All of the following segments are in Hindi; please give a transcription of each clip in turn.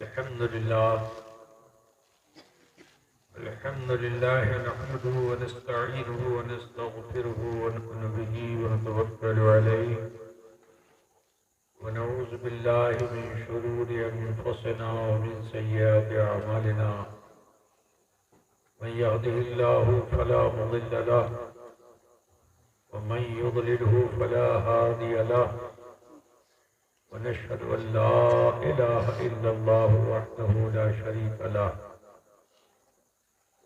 अल्हम्दुलिल्लाह नहमदुहु व नस्तईनुहु व नस्तगफिरुहु व नु'मिनु बिही व नतवक्कलु अलैहि व नऊज़ु बिल्लाहि मिन शुरूरि अनफुसिना व मिन सय्यिआति अअमालिना मन यहदिहिल्लाहु फला मुदिल्ल लहु व मन युद्लिलहु फला हादिय लहु व नशहदु अन ला इलाहा इल्लल्लाहु वहदहु ला शरीका लहु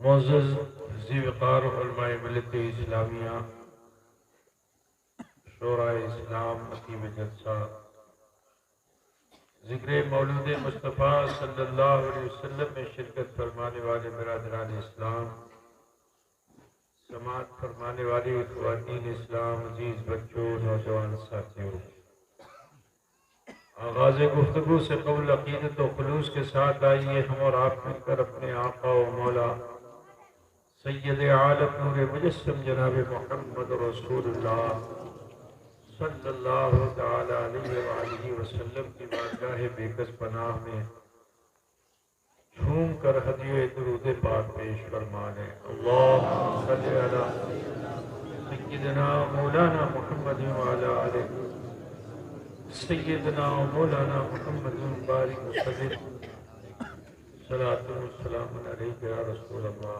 मोअज़्ज़ज़ ज़ी-वक़ार उलमाए मिल्लत इस्लामिया शोरा इस्लाम नकीब जलसा ज़िक्र मौलूद मुस्तफ़ा सल्लल्लाहु अलैहि वसल्लम में शिरकत फरमाने वाले बिरादरान इस्लाम, समाअत फरमाने वाले ख़वातीन इस्लाम, अजीज़ बच्चों, नौजवान साथियों, आगाज़ गुफ्तगू से क़ब्ल अक़ीदत व ख़ुलूस के साथ आइए हम और आप मिलकर अपने आक़ा व मौला सय्यद आलम नूर मुजस्सम जनाब मुहम्मद रसूलुल्लाह सल्लल्लाहु तआला अलैहि वसल्लम की बारगाह बेकस पनाह में झूम कर हदिये दुरूद पाक पेश फरमाने। अल्लाहुम्मा सल्लि अला सय्यिदना मौलाना मुहम्मद व अला आलि सय्यिदना मौलाना मुहम्मद बारिक वसल्लिम सलातु व सलाम अलैका या रसूल अल्लाह।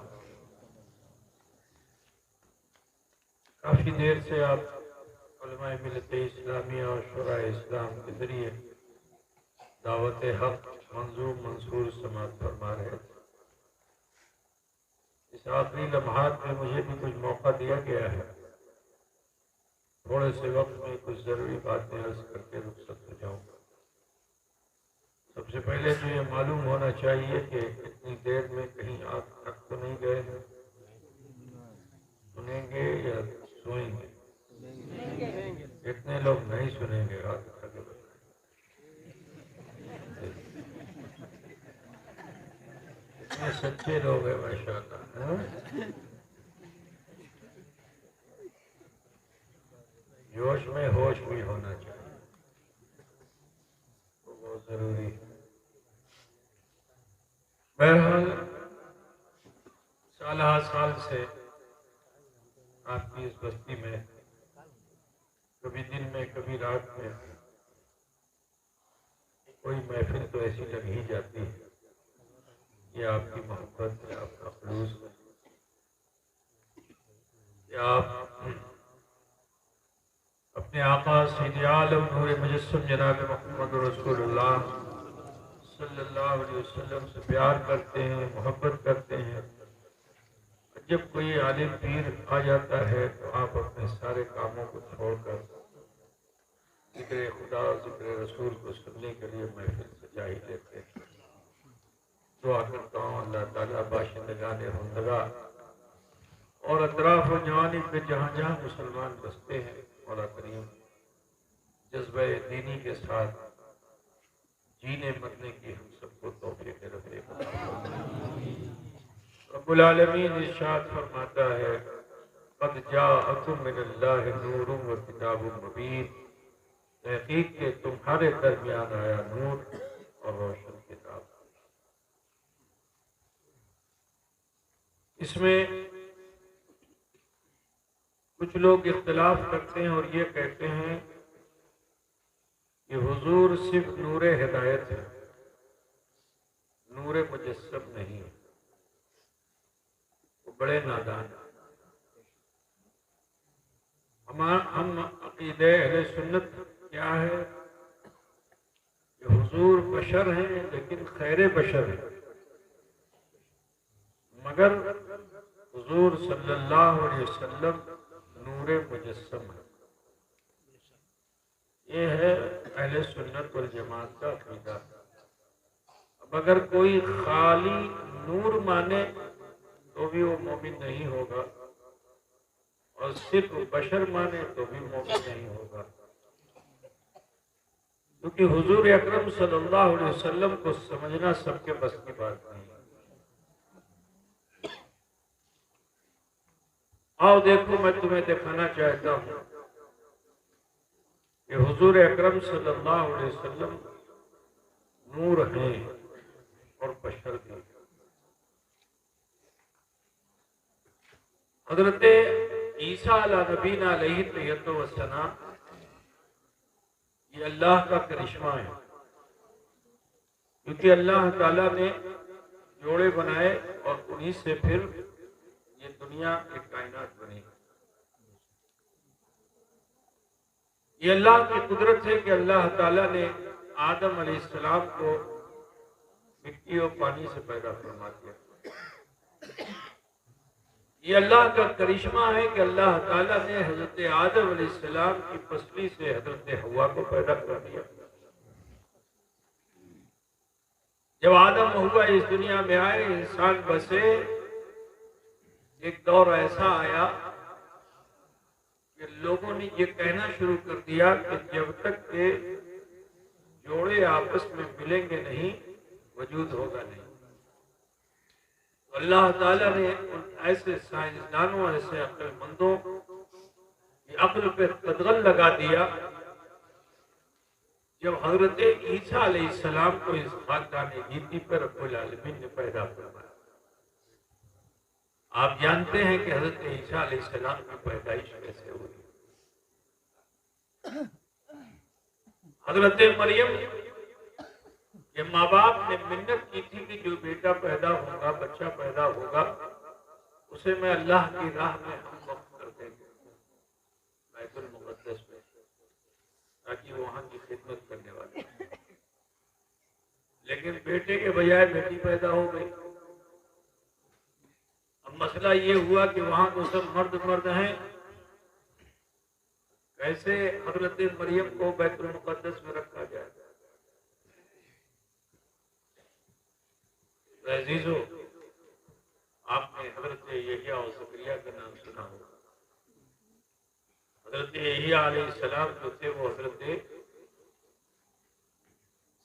काफ़ी देर से आप उलमाए मिल्लत इस्लामिया और शुरा इस्लाम के जरिए दावत हक मंजूर मंसूर समाअत फरमा रहे थे। इस आखिरी लम्हात में मुझे भी कुछ मौका दिया गया है, थोड़े से वक्त में कुछ ज़रूरी बातें अर्ज़ करके रुखसत हो जाऊँगा। सबसे पहले तो ये मालूम होना चाहिए कि इतनी देर में कहीं आप थक तो नहीं गए हैं, सुनेंगे या सोएंगे? इतने लोग नहीं सुनेंगे, हाथ उठा के बताएं। इतने सच्चे लोग हैं माशाअल्लाह। जोश में होश भी होना चाहिए, तो बहुत जरूरी है। बहरहाल साल साल से आपकी इस बस्ती में कभी दिन में कभी रात में कोई महफिल तो ऐसी लग ही जाती है। ये आपकी मोहब्बत है, आपका खुलूस है, कि आप अपने आका सय्यद आलम नूर मुजस्सम जनाब मुहम्मद रसूलुल्लाह सल्लल्लाहु अलैहि वसल्लम से प्यार करते हैं, मोहब्बत करते हैं। जब कोई आलिम पीर आ जाता है तो आप अपने सारे कामों को छोड़कर ज़िक्र खुदा ज़िक्र रसूल को सुनने के लिए महफिल सजा ही लेते हैं। दुआ करता हूँ अल्लाह ताला बाशिंदगान हुंदगा और अतराफ व जवानिब पे जहाँ जहाँ मुसलमान बसते हैं, मौला करीम जज्बे दीनी के साथ जीने मरने की हम सबको तौफीक रफ़ीक अता फरमाए। रब्बुल आलमीन इरशाद फरमाता है, क़द जाअकुम मिनल्लाहि नूरुन व किताबुम मुबीन, तहक़ीक़ के तुम्हारे दरमियान आया नूर और रोशन किताब। इसमें कुछ लोग इख्तिलाफ करते हैं और ये कहते हैं कि हुजूर सिर्फ नूर हिदायत है, नूर मुजस्सम नहीं है। वो बड़े नादान हैं। हम अक़ीदे अहले सुन्नत क्या है कि हुजूर बशर हैं लेकिन खैर बशर हैं, मगर हुजूर सल्लल्लाहु अलैहि वसल्लम नूरे मुजस्सम है। ये है अहले सुन्नत वल जमात का अकीदा। अब अगर कोई खाली नूर माने तो भी वो मोमिन नहीं होगा, और सिर्फ बशर माने तो भी मोमिन नहीं होगा, क्योंकि हुजूर अकरम सल्लल्लाहु अलैहि वसल्लम को समझना सबके बस की बात नहीं। आओ देखो, मैं तुम्हें दिखाना चाहता हूँ कि हुजूर अकरम सल्लल्लाहु अलैहि वसल्लम नूर हैं और बशर भी। हजरत ईसा अला नबीना अलैहि तय्यतु वस्सलाम ये अल्लाह का करिश्मा है, क्योंकि अल्लाह ताला ने जोड़े बनाए और उन्हीं से फिर ये दुनिया एक कायनात बनी। ये अल्लाह की कुदरत है कि अल्लाह ताला ने आदम अलैहिस्सलाम को मिट्टी और पानी से पैदा फरमा दिया। ये अल्लाह का करिश्मा है कि अल्लाह ताला ने हजरत आदम अलैहिस्सलाम की पसली से हजरत हव्वा को पैदा कर दिया। जब आदम हव्वा इस दुनिया में आए, इंसान बसे, एक दौर ऐसा आया कि लोगों ने ये कहना शुरू कर दिया कि जब तक के जोड़े आपस में मिलेंगे नहीं, वजूद होगा नहीं। तो अल्लाह ताला ने उन ऐसे साइंसदानों, ऐसे अक्लमंदों की अक्ल पे कदगन लगा दिया। जब हजरत ईसा अलैहिस्सलाम को इस खानदान गीती पर रब्बुल आलमीन ने पैदा फरमाया। आप जानते हैं कि हजरत ईसा अलैहिस्सलाम की पैदाइश कैसे हुई। हजरत मरियम के माँ बाप ने मिन्नत की थी कि जो बेटा पैदा होगा, बच्चा पैदा होगा, उसे मैं अल्लाह की राह में हम वक्त कर देंगे बैतुल मुक़द्दस में, ताकि वहां की खिदमत करने वाले। लेकिन बेटे के बजाय बेटी पैदा हो गई। अब मसला ये हुआ कि वहां तो सब मर्द मर्द हैं, कैसे हजरत मरियम को बैतुल मुक़द्दस में रखा जाए। अजीजों, आपने हजरत यहिया और ज़करिया का नाम सुना होगा। हजरत यहिया अलैहिस्सलाम जो थे वो हजरत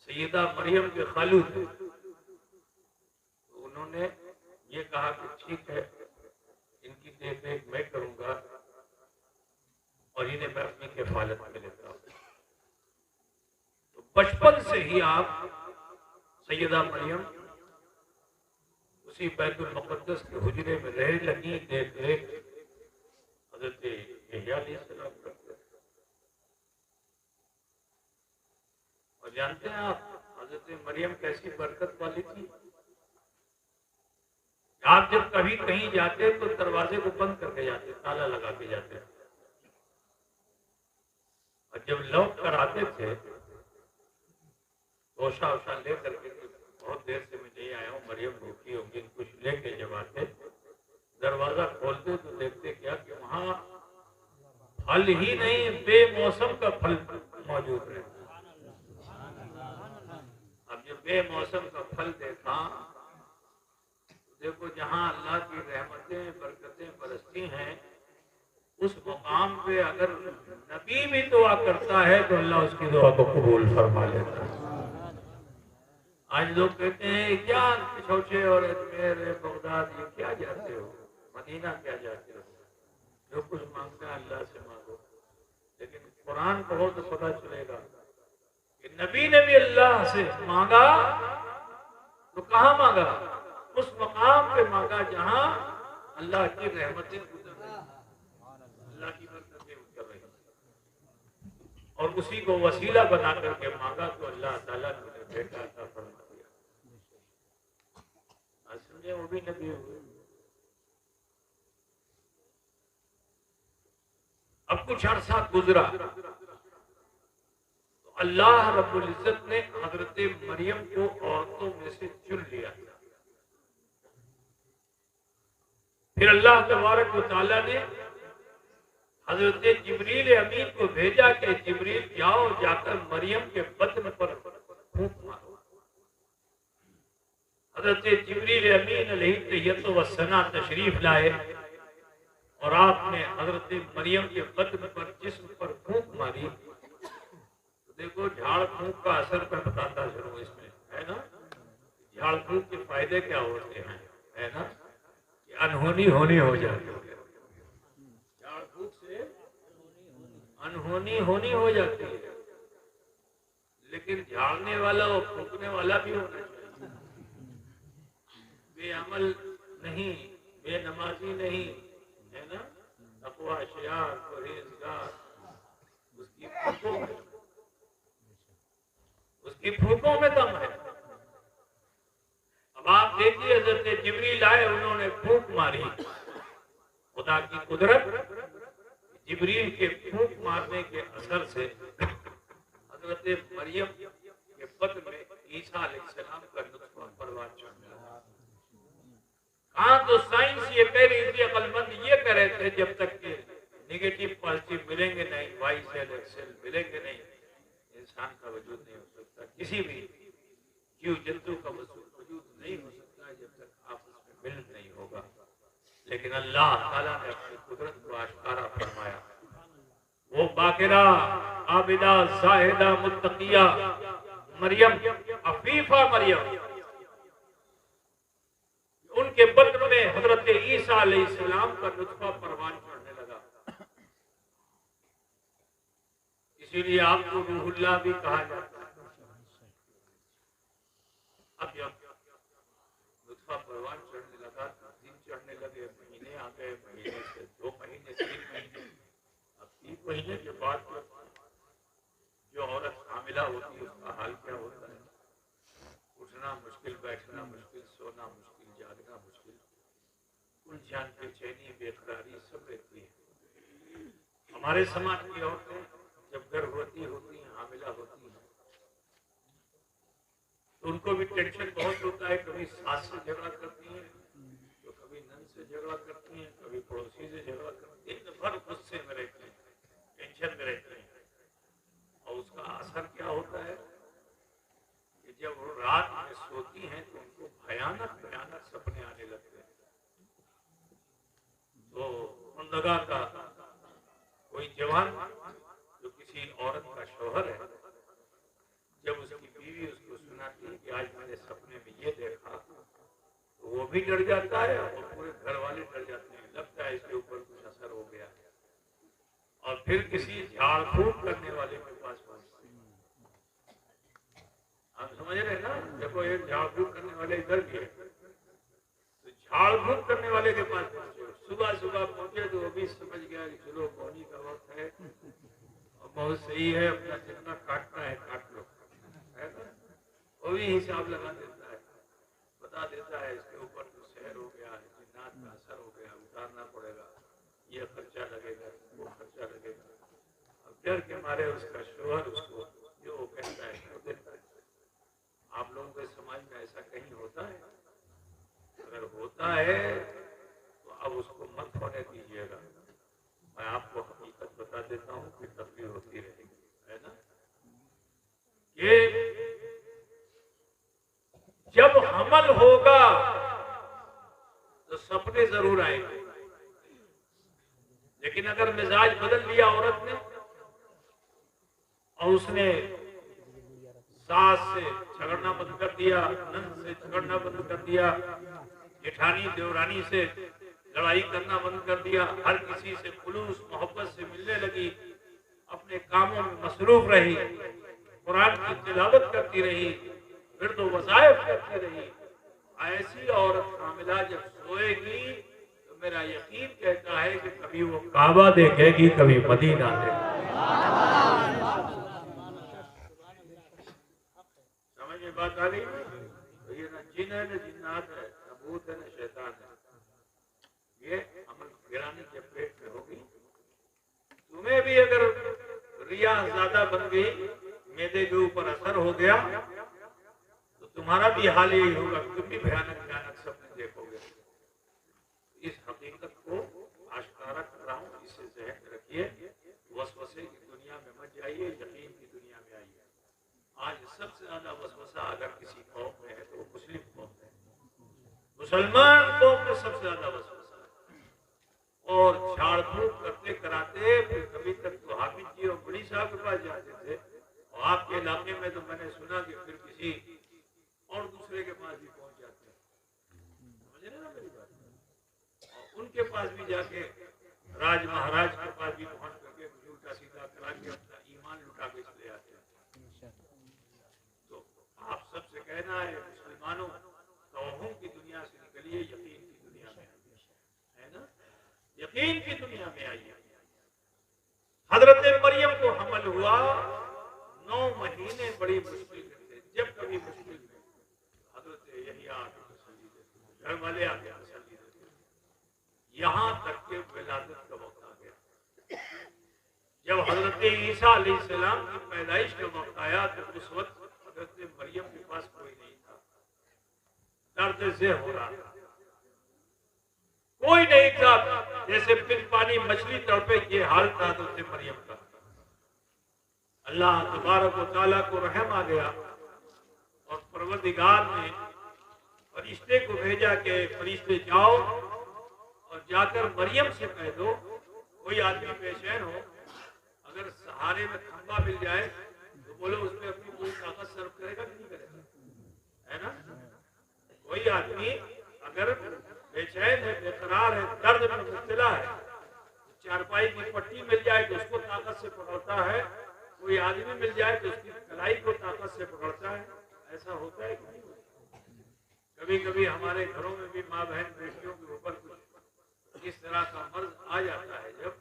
सैयदा मरियम के खालू थे। तो उन्होंने ये कहा कि ठीक है, इनकी देख रेख मैं करूंगा और इन्हें मैं अपनी किफालत में लेता हूं। तो बचपन से ही आप सैयदा मरियम उसी बैतुल मुक़द्दस के हुजरे में रह लगी, देख रेख हजरत यहिया अलैहिस्सलाम करते। और जानते हैं आप हजरत मरियम कैसी बरकत वाली थी। आप जब कभी कहीं जाते तो दरवाजे को बंद करके जाते, ताला लगा के जाते, और जब लौट कर आते थे ओशा ओशा ले करके, बहुत देर से मैं नहीं आया हूँ, मरियम भूखी होगी, कुछ लेके जब आते दरवाजा खोलते तो देखते क्या कि वहां फल ही नहीं, बेमौसम का फल मौजूद है। अब जब बेमौसम का फल देखा, देखो जहां अल्लाह की रहमतें बरकतें बरसती हैं, उस मुकाम पे अगर नबी भी दुआ करता है तो अल्लाह उसकी दुआ को कबूल फरमा लेता है। आज लोग कहते हैं क्या छोटे और अजमेर बगदाद ये क्या जाते हो, मदीना क्या जाते हो, जो कुछ मांगना है अल्लाह से मांगो। लेकिन कुरान पढ़ो तो पता चलेगा कि नबी ने भी अल्लाह से मांगा तो कहाँ मांगा, उस मकाम पे मांगा जहां अल्लाह की रहमतें अल्लाह की बरकतें उतर रही, और उसी को वसीला बना करके मांगा तो अल्लाह ताला ने उन्हें बेटा अता फरमा दिया। आज समझे, वो भी नबी हुए। अब कुछ अरसा गुजरा तो अल्लाह रब्बुल इज्जत ने हजरत मरियम को औरतों में से चुन लिया। फिर अल्लाह तबारक व तआला ने हजरत जिब्रील अमीन को भेजा कि जिब्रील जाओ, जाकर मरियम के बदन पर फूंक मारो। हजरत जिब्रील अमीन अलैहिस्सलाम व सना तशरीफ लाए और आपने हजरत मरियम के बदन पर, जिस्म पर फूंक मारी। तो देखो झाड़ फूंक का असर मैं बताता चलूं इसमें, है ना। झाड़ फूंक के फायदे क्या होते हैं, है ना, कि अनहोनी होनी हो जाती है। झाड़ फूंक से अनहोनी होनी हो जाती है, लेकिन झाड़ने वाला और फूंकने वाला भी होना चाहिए। बेअमल नहीं, बेनमाजी नहीं, है ना, तकवा शियार परहेजगार, उसकी फूकों में दम है। अब आप देखिए हज़रत जिब्रील आए, उन्होंने फूंक मारी। खुदा की कुदरत, जिब्रील के फूंक मारने के असर से हजरत मरियम के बदन में ईसा अलैहिस्सलाम का नुत्फा परवान चढ़ने लगा। हाँ, तो साइंस ये कह रही थी, अक्लमंद ये कह रहे थे, जब तक के नेगेटिव पॉजिटिव मिलेंगे नहीं, वाई सेल एक्स सेल मिलेंगे नहीं, इंसान का वजूद नहीं हो सकता, किसी भी जीव जंतु का वजूद नहीं हो सकता जब तक आपस में मिलन नहीं होगा। लेकिन अल्लाह ताला ने अपनी कुदरत को आश्कारा फरमाया। वो बाकिरा, आबिदा, जाहिदा, मुत्तकिया मरियम, अफीफा मरियम, उनके बदन में हजरत ईसा अलैहिस्सलाम का नुत्फा परवान चढ़ने लगा। इसीलिए आपको रूहुल्लाह भी कहा जाता है। अब जब नुत्फा परवान चढ़ने लगा, दिन चढ़ने लगे, महीने आ गए, महीने से 2 महीने, 3 महीने, अब 3 महीने के बाद जो औरत हामिला होती है उसका हाल क्या होता है? उठना मुश्किल, बैठना मुश्किल, सोना मुश्किल, जागना मुश्किल, उलझन, बेचैनी, बेकरारी सब रहती है। हमारे समाज की औरतें जब गर्भवती होती हैं, हामिला होती हैं, तो उनको भी टेंशन बहुत होता है। कभी सास से झगड़ा करती हैं, तो कभी नंद से झगड़ा करती हैं, कभी पड़ोसी से झगड़ा करती हैं, तो हर गुस्से में रहती हैं, टेंशन में रहती हैं। और उसका असर क्या होता है कि जब वो रात में सोती हैं तो उनको भयानक भयानक सपने आने लगते हैं। तो उन जगह का कोई जवान जो किसी औरत का शौहर है, जब उसकी बीवी उसको सुनाती है कि आज मैंने सपने में ये देखा, तो वो भी डर जाता है और पूरे घर वाले डर जाते हैं। लगता है इसके ऊपर कुछ असर हो गया है, और फिर किसी झाड़ फूक करने वाले के पास पहुंचते हैं। आप समझ रहे हैं ना। देखो एक झाड़ फूक करने वाले इधर भी है, तो झाड़ फूक करने वाले के पास पहुंचे। सुबह सुबह पहुंचे तो वो भी समझ गया कि चलो बोनी का वक्त है और बहुत सही है, अपना जितना काटना है काट लो, है ना। वो भी हिसाब लगा देता है, बता देता है इसके ऊपर तो शहर हो गया है, जिन्नात का असर हो गया, उतारना पड़ेगा, ये खर्चा लगेगा, वो खर्चा लगेगा। अब डर के मारे उसका शोहर उसको जो कहता है वो देता है। आप लोगों के समाज में ऐसा कहीं होता है? अगर होता है तो अब उसको मत होने दीजिएगा। मैं आपको हकीकत बता देता हूँ कि तकलीफ होती रहेगी, है ना। ये जब हमल होगा तो सपने जरूर आएंगे, लेकिन अगर मिजाज बदल लिया औरत ने और उसने सास से झगड़ना बंद कर दिया, नंद से झगड़ना बंद कर दिया, जेठानी देवरानी से लड़ाई करना बंद कर दिया, हर किसी से खुलूस मोहब्बत से मिलने लगी, अपने कामों में मसरूफ रही, कुरान की तिलावत करती रही, फिर तो वज़ाइफ करती रही, ऐसी औरत हामिला जब सोएगी तो मेरा यकीन कहता है कि कभी वो काबा देखेगी, कभी मदीना देखेगी। समझ में बात आ रही है? तो ये ना जिन है, न जिन्नात है, न भूत है, न शैतान है, ये अमल गिरानी के पेट में होगी। तुम्हें भी अगर रिया ज्यादा बन गई, मैदे के ऊपर असर हो गया तो तुम्हारा भी हाल यही होगा, तुम भी भयानक भयानक सपने देखोगे। इस हकीकत को आश्कारा कर रहा हूँ, इसे ज़हन में रखिए। वसवसे की दुनिया में मत जाइए, यकीन की दुनिया में आइए। आज सबसे ज्यादा वसवसा अगर किसी कौम में है तो वो मुस्लिम कौम में, मुसलमान कौम में सबसे ज्यादा वसवसा है। और झाड़ फूक करते कराते फिर कभी तक तो हाफिज जी और बड़ी साहब के पास जाते थे, और आपके इलाके में तो मैंने सुना कि फिर किसी और दूसरे के पास भी पहुंच जाते हैं। समझ रहे ना मेरी बात? और उनके पास भी जाके राज महाराज के पास भी पहुंच करके उल्टा सीधा करा के अपना ईमान लुटा के चले आते हैं। तो आप सबसे कहना है मुसलमानों, तौहीद की दुनिया से निकलिए, यकीन की दुनिया में आइए, है ना? यकीन की दुनिया में आइए। हजरत मरियम को हमल हुआ, 9 महीने बड़ी मुश्किल में थे। जब कभी मुश्किल में हजरत यही आके तसल्ली देते, घर वाले आके तसल्ली देते, यहाँ तक के विलादत का वक्त आ गया। जब हजरत ईसा अलैहिस्सलाम की पैदाइश का वक्त आया तो उस वक्त हजरत मरियम के पास कोई नहीं था, दर्द से हो रहा था, कोई नहीं था। जैसे बिन पानी मछली तड़पे, ये हाल था हजरत मरियम का। अल्लाह तबारक व तआला को रहम आ गया और परवरदिगार ने फरिश्ते को भेजा कि फरिश्ते जाओ और जाकर मरियम से कह दो, कोई आदमी पेशेन हो, अगर सहारे में खंबा मिल जाए तो बोलो उसमें अपनी पूरी ताकत सर्व करेगा कि नहीं करेगा, है ना? कोई आदमी अगर बेचैन है, बेकरार है, दर्द में मुब्तला है, चारपाई की पट्टी मिल जाए तो उसको ताकत से पकड़ता है, कोई आदमी मिल जाए तो उसकी कलाई को ताकत से पकड़ता है। ऐसा होता है कि नहीं होता? कभी कभी हमारे घरों में भी माँ बहन बेटियों के ऊपर कुछ इस तरह का मर्ज आ जाता है जब,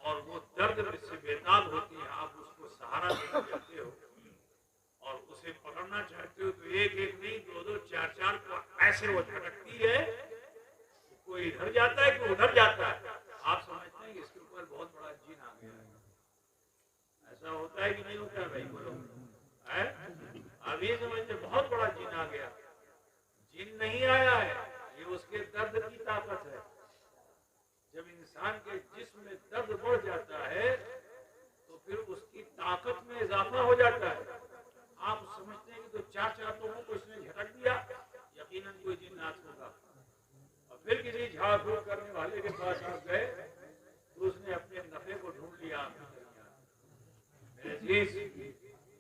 और वो दर्द से बेताब होती है, आप उसको सहारा देना चाहते हो और उसे पकड़ना चाहते हो तो एक एक नहीं, 2-2, 4-4 को ऐसे वो झटकती है, कोई इधर जाता है कोई उधर जाता है। आप समझते हैं कि इसके ऊपर बहुत बड़ा जीन आ गया है। ऐसा होता है कि नहीं होता है भाई? बोलो है? अभी समझते बहुत बड़ा जीन आ गया। जीन नहीं आया है, ये उसके दर्द की ताकत है। जब इंसान के जिस्म में दर्द बढ़ जाता है तो फिर उसकी ताकत में इजाफा हो जाता है। आप समझते हैं कि तो 4-4 लोगों को इसने झटक दिया, यकीनन कोई जिन्नात होगा। और फिर किसी झाड़ फूक करने वाले के पास आप गए तो उसने अपने नफे को ढूंढ लिया।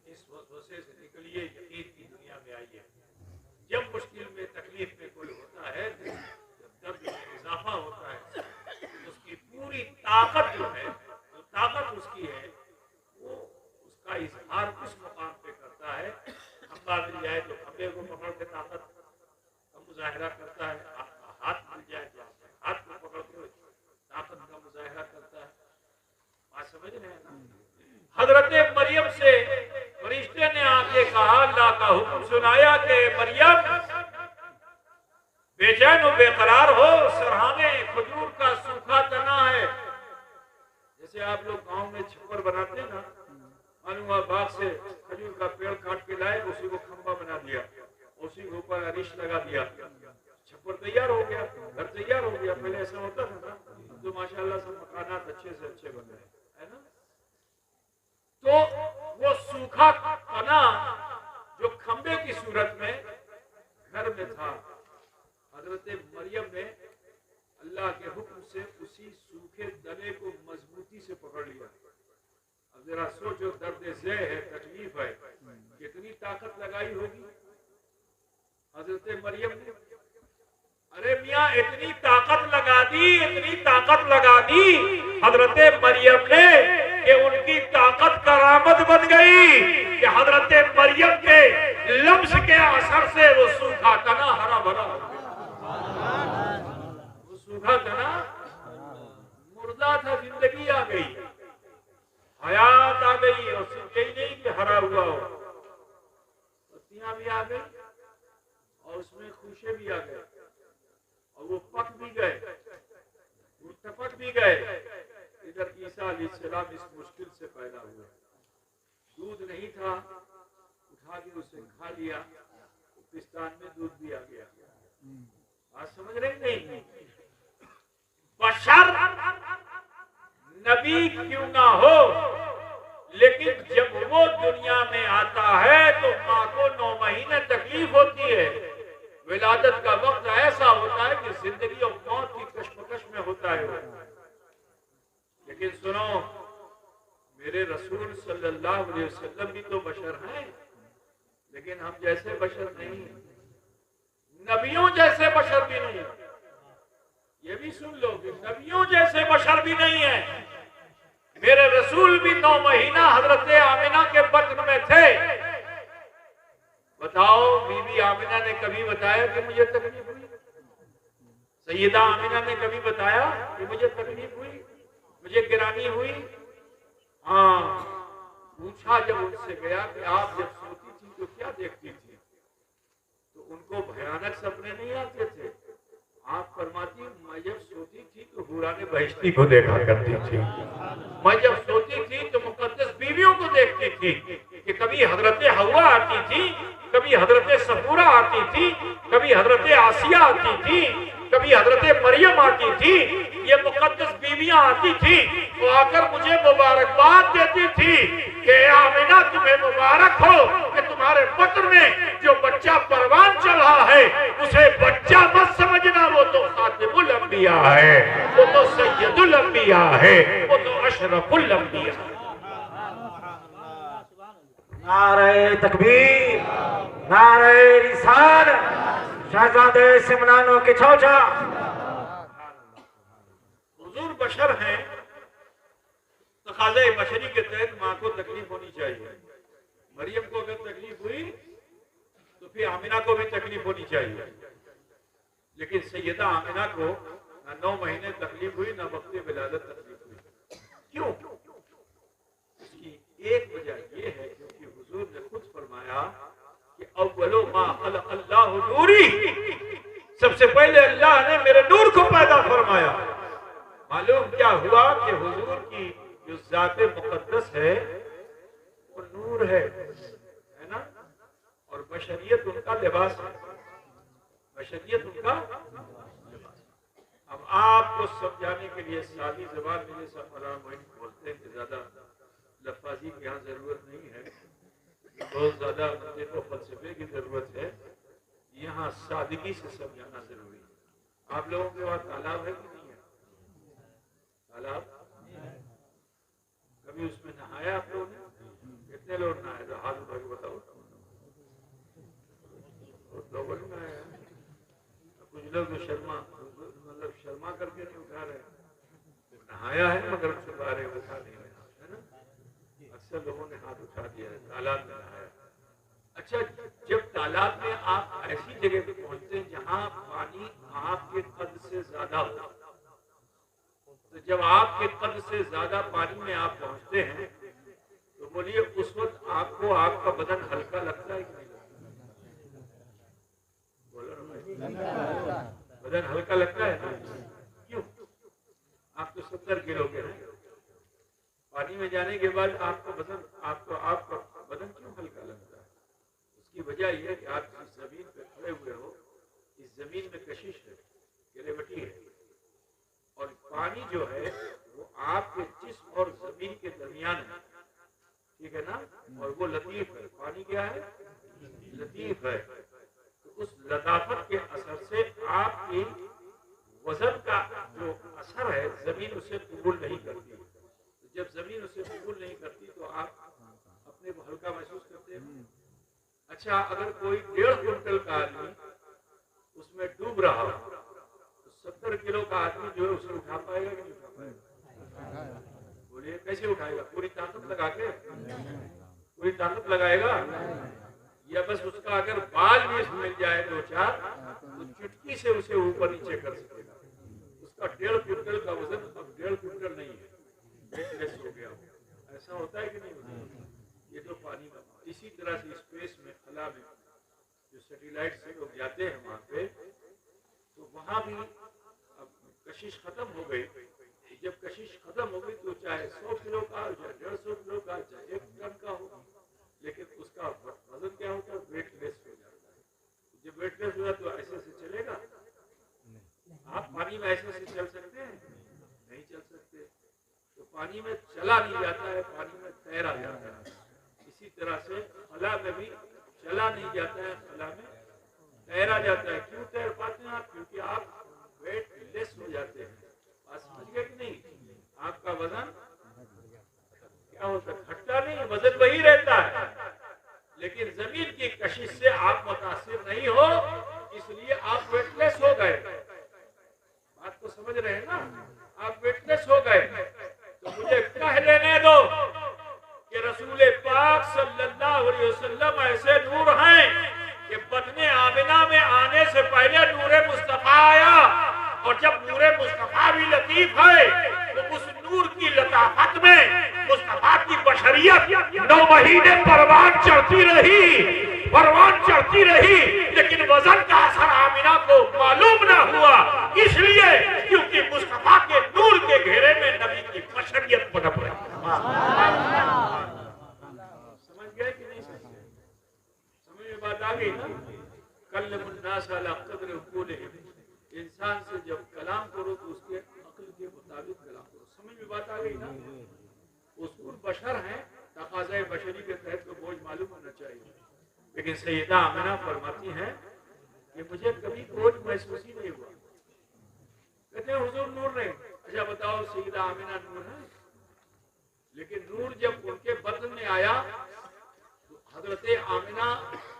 इस वसवसे से निकलिए, यकीन की दुनिया में आइए। जब मुश्किल में तकलीफ में कोई होता है, जब दर्द में इजाफा होता है, उसकी पूरी ताकत जो है, जो ताकत उसकी है, वो उसका इजहार उस मुकाम पे करता है। खंबा मिल जाए तो खंबे को पकड़ के ताकत का मुजाहिरा करता है, आपका हाथ मिल जाए तो हाथ को पकड़ के ताकत का मुजाहिरा करता है। बात समझ रहे हैं ना? हजरत मरियम से फरिश्ते ने आके कहा, अल्लाह का हुक्म सुनाया कि मरियम बेचैन हो, बेकरार हो, सरहाने खजूर का सूखा तना है। जैसे आप लोग गांव में छप्पर बनाते हैं ना, मालूम बाग से खजूर का पेड़ काट के लाए, उसी को खंबा बना दिया, उसी के ऊपर अरिश लगा दिया, छप्पर तैयार हो गया, घर तैयार हो गया। पहले ऐसा होता था ना, तो माशाल्लाह सब मकानात अच्छे से अच्छे बन रहे, है ना? तो वो सूखा तना जो खंबे की सूरत में घर में था, हजरत मरियम ने अल्लाह के हुक्म से उसी सूखे तने को मजबूती से पकड़ लिया। अब जरा सोचो, दर्द ज़े है, तकलीफ है, कितनी ताकत लगाई होगी हजरत मरियम ने। अरे मियाँ, इतनी ताकत लगा दी, इतनी ताकत लगा दी हजरत मरियम ने कि उनकी ताकत करामत बन गई कि हजरत मरियम के लम्स के असर से वो सूखा तना हरा भरा हो गया। वो सूखा तना मुर्दा था, जिंदगी आ गई, हयात आ गई। और सिर्फ यही नहीं कि हरा हुआ हो, पत्तियां भी आ गई और उसमें खुशे भी आ गए और वो पक भी गए, वो टपक भी गए। इधर ईसा अलैहिस्सलाम इस मुश्किल से पैदा हुए, दूध नहीं था, उठा के उसे खा लिया, पिस्तान में दूध भी आ गया। बात समझ रहे नहीं? बशर नबी क्यों ना हो, लेकिन जब वो दुनिया में आता है तो माँ को 9 महीने तकलीफ होती है। विलादत का वक्त ऐसा होता है कि जिंदगी और मौत की कश्मकश में होता है। लेकिन सुनो, मेरे रसूल सल्लल्लाहु अलैहि वसल्लम भी तो बशर हैं, लेकिन हम जैसे बशर नहीं हैं, नबियों जैसे बशर भी नहीं। ये भी सुन लो कि नबियों जैसे बशर भी नहीं है। मेरे रसूल भी 9 महीना हजरत आमिना के बत्न में थे। बताओ, बीबी आमिना ने कभी बताया कि मुझे तकलीफ हुई? सैयदा आमिना ने कभी बताया कि मुझे तकलीफ हुई, मुझे गिरानी हुई? हाँ, पूछा जब उनसे गया कि आप जब सोती थी तो क्या देखती थी, तो उनको भयानक सपने नहीं आते थे। आप फरमाती, मैं जब सोती थी तो हुराने बहिश्ती को देखा करती थी। मैं जब सोती थी तो मुकद्दस बीवियों को देखती थी कि कभी हजरत हवा आती थी, कभी हजरत सफूरा आती थी, कभी हजरत आसिया आती थी, कभी हजरत मरियम आती थी। ये मुकद्दस बीवियां आती थी तो आकर मुझे मुबारकबाद देती थी कि आमिना तुम्हें मुबारक हो कि तुम्हारे बत्न में जो बच्चा परवान चल रहा है उसे बच्चा मत समझना, वो तो खातिमुल अंबिया है, वो तो सैयदुल अंबिया है, वो तो अशरफुल अंबिया। नारे तकबीर, नारे रिसालत, शहजादे सिमरानो के चौचा। हुजूर बशर हैं, तकाज़े बशरी के तहत माँ को तकलीफ होनी चाहिए। मरियम को अगर तकलीफ हुई तो फिर आमिना को भी तकलीफ होनी चाहिए। लेकिन सैयदा आमिना को न 9 महीने तकलीफ हुई, न वक्त विलादत तकलीफ हुई। क्यों? इसकी एक वजह यह है क्योंकि हुजूर ने खुद फरमाया कि अव्वलो मा खलक़ अल्लाहु नूरी, सबसे पहले अल्लाह ने मेरे नूर को पैदा फरमाया। मालूम क्या हुआ कि हुजूर की जो ज़ाते मुक़द्दस है वो नूर है ना, और बशरियत उनका लिबास है, बशरियत उनका लिबास। अब आपको समझाने के लिए सादी ज़बान में जैसा फलां बोलते हैं कि ज्यादा लफ्ज़ी की यहाँ जरूरत नहीं है, बहुत ज्यादा मंतिक़ और फलसफे की जरूरत है। यहाँ सादगी से समझाना जरूरी है। आप लोगों के वहाँ तालाब है कि नहीं है? तालाब कभी उसमें नहाया आप लोगों ने? कितने लोग नहाए? तो हाथ उठा के बताओ। बहुत लोगों ने नहाया। कुछ लोग तो शर्मा करके नहीं उठा रहे, नहाया है मगर छुपा रहे, उठा नहीं रहे, है ना? अक्सर लोगों ने हाथ उठा दिया है, तालाब में नहाया। अच्छा, जब तालाब में आप ऐसी जगह पे पहुंचते हैं जहां पानी आपके कद से ज्यादा हो, तो जब आपके कद से ज्यादा पानी में आप पहुंचते हैं तो बोलिए उस वक्त आपको आपका बदन हल्का लगता है कि नहीं लगता? बोलो ना भाई, बदन हल्का लगता है? क्यों? आप तो 70 किलो के हैं, पानी में जाने के बाद आपका बदन क्यों हल्का लगता है? उसकी वजह यह है कि आप जिस जमीन पे खड़े हुए हो, इस जमीन में कशिश है, गिरेवटी है, और पानी जो है वो आपके जिस्म और जमीन के दरमियान है, ठीक है ना? और वो लतीफ है। पानी क्या है? लतीफ है। तो उस लताफत के असर से आपकी वजन का जो असर है जमीन उसे कबूल नहीं करती। तो जब जमीन उसे कबूल नहीं करती तो आप अपने को हल्का महसूस करते हैं। अच्छा, अगर कोई 1.5 क्विंटल का आदमी उसमें डूब रहा हो तो 70 किलो का आदमी जो है उसे उठा पाएगा कि नहीं उठा पाएगा? बोलिए, कैसे उठाएगा? पूरी ताकत लगा के? पूरी ताकत लगाएगा? या बस उसका अगर बाल भी मिल जाए 2-4 तो चुटकी से उसे ऊपर नीचे कर सकेगा। उसका 1.5 क्विंटल का वजन अब 1.5 क्विंटल नहीं है, वेटलेस हो गया। ऐसा होता है कि नहीं होता? ये तो पानी का। इसी तरह से स्पेस में, खला में जो सैटेलाइट से लोग जाते हैं वहां पे, तो वहां भी अब कशिश खत्म हो गई। जब कशिश खत्म हो गई तो चाहे 100 किलो का, चाहे 150 किलो का, चाहे 1 टन का हो, लेकिन उसका वजन क्या होता है, वेटलेस हो जाता है। जब वेटलेस हो जाता तो ऐसे से चलेगा? आप पानी में ऐसे से चल सकते हैं? नहीं चल सकते। तो पानी में चला नहीं जाता है, पानी में तैरा जाता है। इसी तरह से खला में भी चला नहीं जाता है, खला में तैरा जाता है। क्यों तैर पाते हैं आप? क्योंकि आप वेटलेस हो जाते हैं। बात समझ गए कि नहीं? आपका वजन क्या होता है? घटता नहीं, वजन वही रहता है, लेकिन जमीन की कशिश से आप मुतासिर नहीं हो, इसलिए आप वेटलेस हो गए। बात को समझ रहे हैं ना? आप वेटलेस हो गए। तो मुझे कह लेने दो कि रसूल पाक सल्लल्लाहु अलैहि वसल्लम ऐसे नूर हैं कि बतने आमिना में आने से पहले नूरे मुस्तफा आया, और जब नूरे मुस्तफा भी लतीफ है तो उस नूर की लताफत में मुस्तफा की बशरियत 9 महीने परवान चढ़ती रही, लेकिन वजन का असर आमिना को मालूम ना हुआ। इसलिए क्योंकि मुस्तफा के नूर के घेरे में नबी की बशरियत पनप रही। समझ गए कि नहीं? समझ में बात आ गई ना? कल्लमुन्नास अला क़द्र उक़ूलिहिम, इंसान से जब कलाम करो तो उसके अक्ल के मुताबिक कलाम करो। समझ में बात आ गई ना? उसूल बशर हैं, तकाज़े बशरी के तहत तो बोझ मालूम होना चाहिए। लेकिन सैयदा आमिना फरमाती हैं कि मुझे कभी बोझ महसूस ही नहीं हुआ। कहते हैं हुजूर नूर नहीं। अच्छा बताओ, सैयदा आमिना नूर है, लेकिन नूर जब उनके बदन में आया तो हजरत आमिना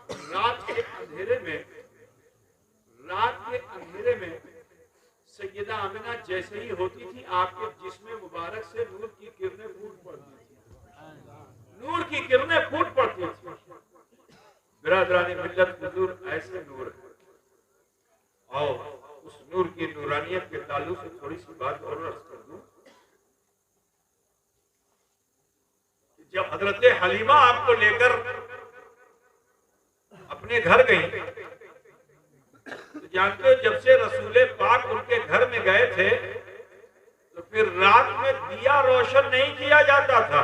रात के अंधेरे में सैयदा आमिना जैसे ही होती थी, आपके जिस्म मुबारक से नूर की किरणें फूट पड़ती थी। नूर की किरणें फूट पड़ती थी। बिरादरानी मिल्लत, हुजूर ऐसे नूर है। और उस नूर की नूरानियत के ताल्लुक से थोड़ी सी बात और अर्ज कर दूं। जब हजरत हलीमा आपको लेकर अपने घर गई, तो जानते हो जब से रसूले पाक उनके घर में गए थे तो फिर रात में दिया रोशन नहीं किया जाता था,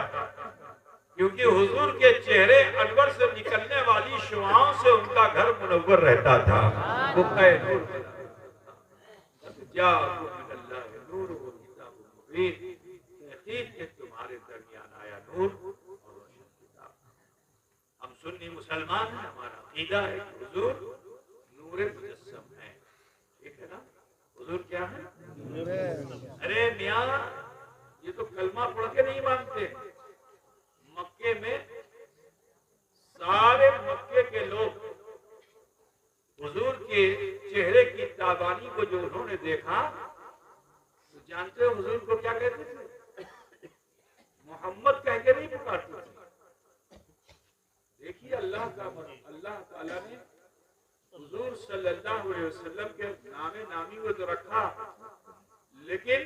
क्योंकि हुजूर के चेहरे अनवर से निकलने वाली शुआओं से उनका घर मुनव्वर रहता था। वो तुम्हारे दरमियान आया नूर और रोशन किताब। हम सुन्नी मुसलमान हैं, हमारा अकीदा है कि हुजूर नूरे मुजस्सम है। ठीक है ना? हुजूर क्या है? अरे मियाँ, ये तो कलमा पढ़ के नहीं मानते। मक्के में सारे मक्के के लोग हुजूर के चेहरे की ताबानी को जो उन्होंने देखा, तो जानते हो हुजूर को क्या कहते थे? मोहम्मद कह के नहीं पुकारते थे। देखिए अल्लाह ताला ने हुजूर सल्लल्लाहु अलैहि वसल्लम के नामे नामी को तो रखा, लेकिन